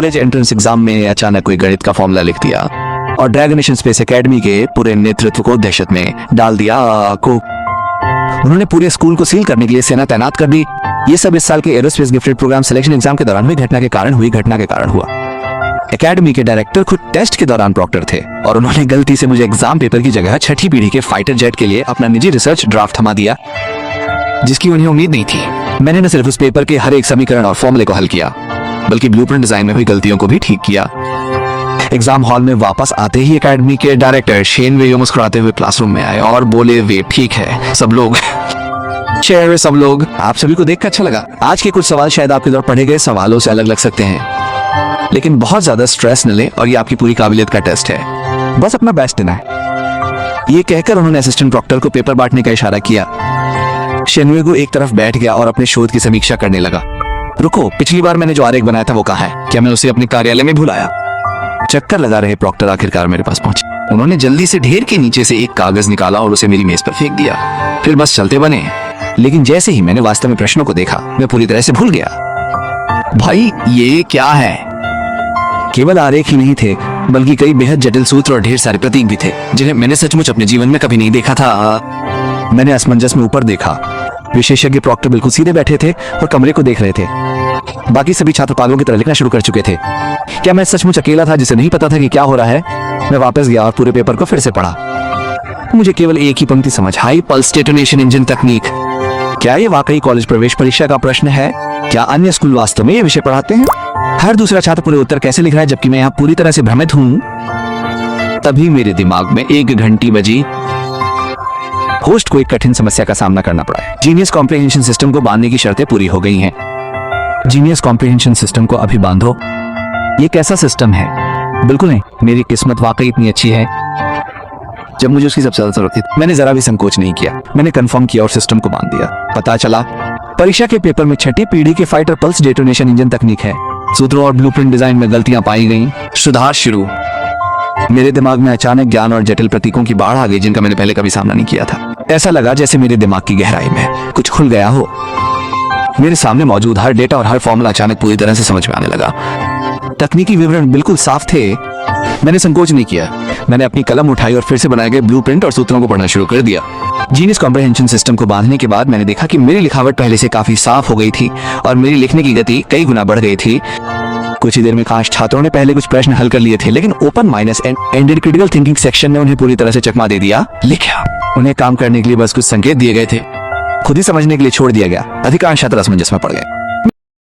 College entrance exam में अचानक कोई गणित का फॉर्मूला लिख दिया और ड्रैगन नेशन स्पेस एकेडमी के पूरे नेतृत्व को दहशत में डाल दिया। उन्होंने पूरे स्कूल को सील करने के लिए सेना तैनात कर दी। ये सब इस साल के aerospace gifted programme selection exam के दौरान हुई घटना के कारण हुआ। एकेडमी के डायरेक्टर खुद टेस्ट के दौरान प्रॉक्टर थे और उन्होंने गलती से मुझे एग्जाम पेपर की जगह छठी पीढ़ी के फाइटर जेट के लिए अपना निजी रिसर्च ड्राफ्ट थमा दिया, जिसकी उन्हें उम्मीद नहीं थी। मैंने न सिर्फ उस पेपर के हर एक समीकरण और फॉर्मूले को हल किया, बल्कि ब्लूप्रिंट डिजाइन में हुई गलतियों को भी ठीक किया। एग्जाम हॉल में वापस आते ही एकेडमी के डायरेक्टर शेन वे मुस्कुराते हुए क्लासरूम में आए और बोले, वे ठीक है सब लोग। चेयर सब लोग, आप सभी को देखकर अच्छा लगा। आज के कुछ सवाल शायद आपके द्वारा पढ़े गए सवालों से अलग लग सकते हैं, लेकिन बहुत ज्यादा स्ट्रेस न लें और ये आपकी पूरी काबिलियत का टेस्ट है। बस अपना बेस्ट देना है। ये कहकर उन्होंने असिस्टेंट प्रॉक्टर को पेपर बांटने का इशारा किया। शेनवे को एक तरफ बैठ गया और अपने शोध की समीक्षा करने लगा। रुको, पिछली बार मैंने जो आरेख बनाया था वो कहाँ है? क्या मैं उसे अपने कार्यालय में भूल आया? चक्कर लगा रहे प्रॉक्टर आखिरकार मेरे पास पहुंचे। उन्होंने जल्दी से ढेर के नीचे से एक कागज निकाला और उसे मेरी मेज पर फेंक दिया। फिर बस चलते बने। लेकिन जैसे ही मैंने वास्तव में प्रश्नों को देखा, मैं पूरी तरह से भूल गया। भाई ये क्या है? केवल आरेख ही नहीं थे, बल्कि कई बेहद जटिल सूत्र और ढेर सारे प्रतीक भी थे, जिन्हें मैंने सचमुच अपने जीवन में कभी नहीं देखा था। मैंने असमंजस में ऊपर देखा। विशेषज्ञ प्रॉक्टर बिल्कुल सीधे बैठे थे और कमरे को देख रहे थे। बाकी सभी छात्र पागलों की तरह लिखना शुरू कर चुके थे। क्या मैं सचमुच अकेला था जिसे नहीं पता था कि क्या हो रहा है? मैं वापस गया और पूरे पेपर को फिर से पढ़ा। मुझे केवल एक ही पंक्ति समझ, हाई पल्स डेटोनेशन इंजन तकनीक। क्या ये वाकई कॉलेज प्रवेश परीक्षा का प्रश्न है? क्या अन्य स्कूल वास्तव में ये विषय पढ़ाते हैं? हर दूसरा छात्र पूरे उत्तर कैसे लिख रहा है, जबकि मैं यहाँ पूरी तरह से भ्रमित हूँ। तभी मेरे दिमाग में एक घंटी बजी। होस्ट को एक कठिन समस्या का सामना करना पड़ा है। जीनियस कॉम्प्रिहेंशन सिस्टम को बांधने की शर्तें पूरी हो गई हैं। जीनियस कॉम्प्रिहेंशन सिस्टम को अभी बांधो। ये कैसा सिस्टम है? बिल्कुल नहीं, मेरी किस्मत वाकई इतनी अच्छी है। जब मुझे उसकी सबसे ज्यादा जरूरत थी, मैंने जरा भी संकोच नहीं किया। मैंने कंफर्म किया और सिस्टम को बांध दिया। पता चला परीक्षा के पेपर में छठी पीढ़ी के फाइटर पल्स डेटोनेशन इंजन तकनीक है। सूत्रों और ब्लूप्रिंट डिजाइन में गलतियां पाई गईं। सुधार शुरू। मेरे दिमाग में अचानक ज्ञान और जटिल प्रतीकों की बाढ़ आ गई, जिनका मैंने पहले कभी सामना नहीं किया था। ऐसा लगा जैसे मेरे दिमाग की गहराई में कुछ खुल गया हो। मेरे सामने मौजूद हर डेटा और हर फॉर्मूला अचानक पूरी तरह से समझ में आने लगा। तकनीकी विवरण बिल्कुल साफ थे। मैंने संकोच नहीं किया। मैंने अपनी कलम उठाई और फिर से बनाए गए ब्लूप्रिंट और सूत्रों को पढ़ना शुरू कर दिया। जीनियस कॉम्प्रिहेंशन सिस्टम को बांधने के बाद मैंने देखा कि मेरी लिखावट पहले से काफी साफ हो गई थी और मेरी लिखने की गति कई गुना बढ़ गई थी। कुछ ही देर में काश छात्रों ने पहले कुछ प्रश्न हल कर लिए थे, लेकिन open minus ended critical thinking section ने उन्हें पूरी तरह से चकमा दे दिया। लिखा। उन्हें काम करने के लिए बस कुछ संकेत दिए गए थे, खुद ही समझने के लिए छोड़ दिया गया। अधिकांश छात्र असमंजस में पड़ गए।